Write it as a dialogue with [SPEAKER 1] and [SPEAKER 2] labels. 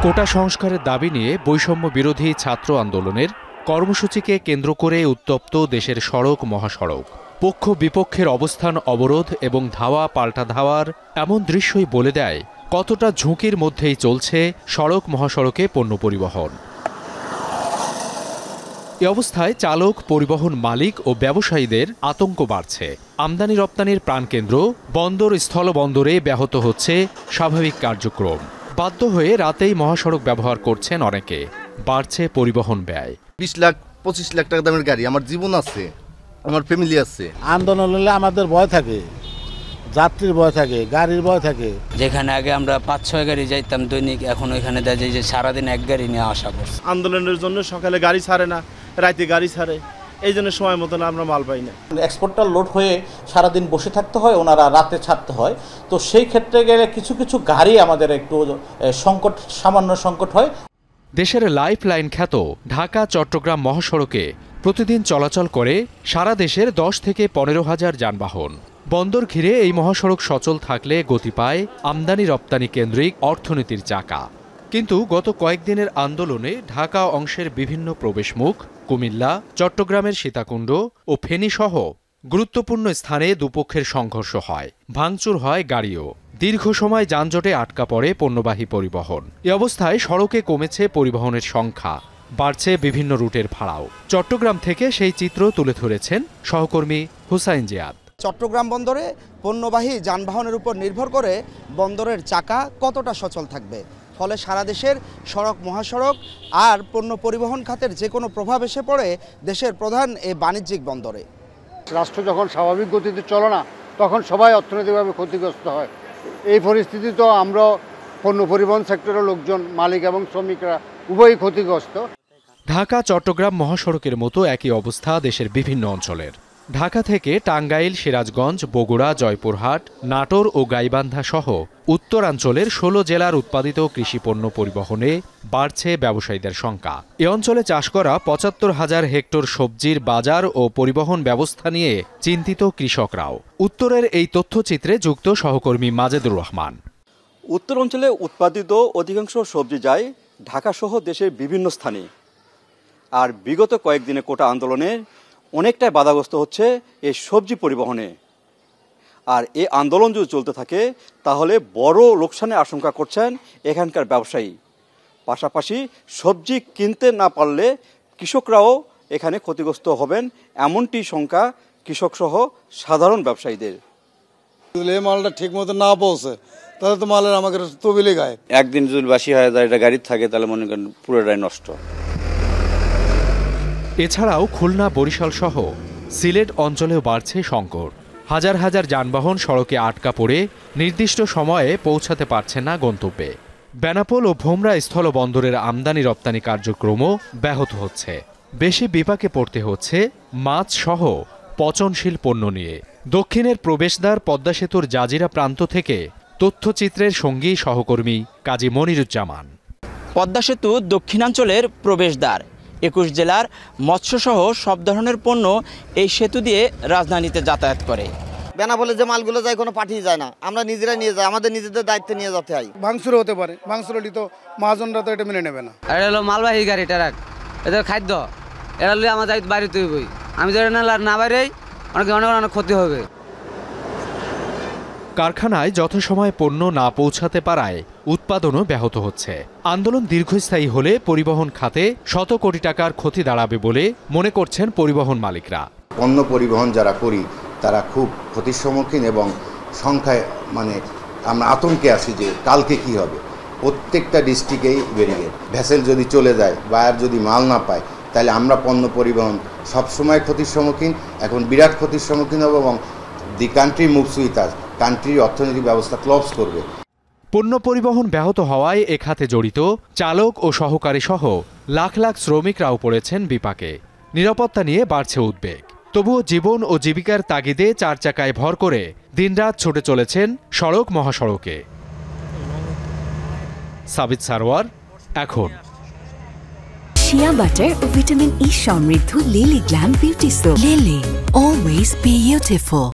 [SPEAKER 1] কোটা সংস্কারের দাবি নিয়ে বৈষম্য বিরোধী ছাত্র আন্দোলনের কর্মসূচিকে কেন্দ্র করে উত্তপ্ত দেশের সড়ক মহাসড়ক। পক্ষ বিপক্ষের অবস্থান অবরোধ এবং ধাওয়া পাল্টা ধাওয়ার এমন দৃশ্যই বলে দেয় কতটা ঝুঁকির মধ্যেই চলছে সড়ক মহাসড়কে পণ্য পরিবহন। এ অবস্থায় চালক, পরিবহন মালিক ও ব্যবসায়ীদের আতঙ্ক বাড়ছে। আমদানি রপ্তানির প্রাণকেন্দ্র বন্দর, স্থলবন্দরে ব্যাহত হচ্ছে স্বাভাবিক কার্যক্রম। বাধ্য হয়ে রাতেই মহাসড়ক ব্যবহার করছেন অনেকে। বাড়ছে পরিবহন ব্যয়।
[SPEAKER 2] 20 লাখ 25 লাখ টাকা দামের গাড়ি, আমার জীবন আছে, আমার ফ্যামিলি আছে।
[SPEAKER 3] আন্দোলন হলে আমাদের ভয় থাকে, যাত্রীর ভয় থাকে, গাড়ির ভয় থাকে।
[SPEAKER 4] যেখানে আগে আমরা 5-6 গাড়ি যাইতাম দৈনিক, এখন ওইখানে দেখা যায় যে সারাদিন এক গাড়ি নিয়ে আসা করছে।
[SPEAKER 5] আন্দোলনের জন্য সকালে গাড়ি ছাড়ে না, রাতে গাড়ি ছাড়ে, এই জন্য সময় মতন আমরা মাল পাই না।
[SPEAKER 6] এক্সপোর্টার লোড হয়ে সারাদিন বসে থাকতে হয়, ওনারা রাতে ছাড়তে হয়। তো সেই ক্ষেত্রে গেলে কিছু কিছু গাড়ি আমাদের একটু সামান্য সংকট হয়।
[SPEAKER 1] দেশের লাইফ লাইন খ্যাত ঢাকা চট্টগ্রাম মহাসড়কে প্রতিদিন চলাচল করে সারা দেশের 10 থেকে 15 হাজার যানবাহন। বন্দর ঘিরে এই মহাসড়ক সচল থাকলে গতি পায় আমদানি রপ্তানি কেন্দ্রিক অর্থনীতির চাকা। কিন্তু গত কয়েকদিনের আন্দোলনে ঢাকা অংশের বিভিন্ন প্রবেশমুখ, কুমিল্লা, চট্টগ্রামের সীতাকুণ্ড ও ফেনীসহ গুরুত্বপূর্ণ স্থানে দুপক্ষের সংঘর্ষ হয়, ভাঙচুর হয় গাড়িও। দীর্ঘ সময় যানজটে আটকা পড়ে পণ্যবাহী পরিবহন। এ অবস্থায় সড়কে কমেছে পরিবহনের সংখ্যা, বাড়ছে বিভিন্ন রুটের ভাড়াও। চট্টগ্রাম থেকে সেই চিত্র তুলে ধরেছেন সহকর্মী হুসাইন জিয়াদ।
[SPEAKER 7] চট্টগ্রাম বন্দরে পণ্যবাহী যানবাহনের উপর নির্ভর করে বন্দরের চাকা কতটা সচল থাকবে, ফলে সারা দেশের সড়ক মহাসড়ক আর পণ্য পরিবহন খাতের যে কোনো প্রভাব এসে পড়ে দেশের প্রধান এই বাণিজ্যিক বন্দরে।
[SPEAKER 8] রাষ্ট্র যখন স্বাভাবিক গতিতে চলে না, তখন সবাই অর্থনৈতিকভাবে ক্ষতিগ্রস্ত হয়। এই পরিস্থিতি তো আমরা পণ্য পরিবহন সেক্টরের লোকজন, মালিক এবং শ্রমিকরা উভয়ই ক্ষতিগ্রস্ত।
[SPEAKER 1] ঢাকা চট্টগ্রাম মহাসড়কের মতো একই অবস্থা দেশের বিভিন্ন অঞ্চলের। ঢাকা থেকে টাঙ্গাইল, সিরাজগঞ্জ, বগুড়া, জয়পুরহাট, নাটোর ও গাইবান্ধা সহ উত্তরাঞ্চলের 16 জেলার উৎপাদিত কৃষিপণ্য পরিবহনে বাড়ছে ব্যবসায়ীদের সংখ্যা। এ অঞ্চলে চাষ করা 75,000 হেক্টর সবজির বাজার ও পরিবহন ব্যবস্থা নিয়ে চিন্তিত কৃষকরাও। উত্তরের এই তথ্যচিত্রে যুক্ত সহকর্মী মাজেদুর রহমান।
[SPEAKER 9] উত্তর অঞ্চলে উৎপাদিত অধিকাংশ সবজি যায় ঢাকা সহ দেশের বিভিন্ন স্থানে। আর বিগত কয়েকদিনে কোটা আন্দোলনে অনেকটাই বাধাগ্রস্ত হচ্ছে এই সবজি পরিবহনে। আর এই আন্দোলন যদি চলতে থাকে তাহলে বড় লোকসানের আশঙ্কা করছেন এখানকার ব্যবসায়ী। পাশাপাশি সবজি কিনতে না পারলে কৃষকরাও এখানে ক্ষতিগ্রস্ত হবেন, এমনটি শঙ্কা কৃষক সহ সাধারণ ব্যবসায়ীদের।
[SPEAKER 3] এই মালটা ঠিক মতো না পৌঁছে তাহলে তো মালের আমাকে তবিলে গায়ে।
[SPEAKER 9] একদিন যদি বাসি হয়ে যায়, এটা গাড়ি থাকে, তাহলে মনে করেন পুরোটাই নষ্ট।
[SPEAKER 1] এছাড়াও খুলনা, বরিশাল সহ সিলেট অঞ্চলেও বাড়ছে সংকট। হাজার হাজার যানবাহন সড়কে আটকা পড়ে নির্দিষ্ট সময়ে পৌঁছাতে পারছে না গন্তব্যে। বেনাপোল ও ভোমরা স্থলবন্দরের আমদানি রপ্তানি কার্যক্রমও ব্যাহত হচ্ছে। বেশি বিপাকে পড়তে হচ্ছে মাছ সহ পচনশীল পণ্য নিয়ে। দক্ষিণের প্রবেশদ্বার পদ্মা সেতুর জাজিরা প্রান্ত থেকে তথ্যচিত্রের সঙ্গী সহকর্মী কাজী মনিরুজ্জামান।
[SPEAKER 4] পদ্মা সেতু দক্ষিণাঞ্চলের প্রবেশদ্বার। 21 জেলার মৎস্যসহ সব ধরনের পণ্য এই সেতু দিয়ে রাজধানীতে যাতায়াত করে।
[SPEAKER 7] বেনাপোলে যে মালগুলো যায় কোনো পাঠিয়ে যায় না, আমরা নিজেরাই নিয়ে যাই, আমাদের নিজেদের দায়িত্বে নিয়ে যেতে হয়।
[SPEAKER 3] ভাঙচুর হতে পারে, ভাঙচুর হলে তো মহাজনরা তো এটা মেনে নেবে না।
[SPEAKER 4] এটা হলো মালবাহী গাড়ি, ট্রাক, এদের খাদ্য, এটা হলে আমার দায়িত্ব বাড়িতে হইবই। আমি যদি না বাইরেই অনেক অনেক ক্ষতি হবে।
[SPEAKER 1] কারখানায় যথাসময়ে পণ্য না পৌঁছাতে পারায় উৎপাদনও ব্যাহত হচ্ছে। আন্দোলন দীর্ঘস্থায়ী হলে পরিবহন খাতে শত কোটি টাকার ক্ষতি দাঁড়াবে বলে মনে করছেন পরিবহন মালিকরা।
[SPEAKER 2] পণ্য পরিবহন যারা করি তারা খুব ক্ষতির সম্মুখীন এবং সংখ্যায় আমরা আতঙ্কে আছি যে কালকে কি হবে। প্রত্যেকটা ডিস্ট্রিক্টেই ব্যারিকেড, ভেসেল যদি চলে যায়, বায়ার যদি মাল না পায়, তাহলে আমরা পণ্য পরিবহন সবসময় ক্ষতির সম্মুখীন, এখন বিরাট ক্ষতির সম্মুখীন হব এবং the country moves with us, কান্ট্রির অর্থনৈতিক ব্যবস্থা ক্লপস করবে।
[SPEAKER 1] পণ্য পরিবহন ব্যাহত হওয়ায় এ খাতে জড়িত চালক ও সহকারী সহ লাখ লাখ শ্রমিকরাও পড়েছেন বিপাকে। নিরাপত্তা নিয়ে বাড়ছে উদ্বেগ। তবুও জীবন ও জীবিকার তাগিদে 4 চাকায় ভর করে দিনরাত ছুটে চলেছেন সড়ক মহাসড়কে। সাবিত সারোয়ার, এখন।
[SPEAKER 10] শিয়া বাটার ও ভিটামিন ই সমৃদ্ধ lily glam beauty soap. Lily, always beautiful.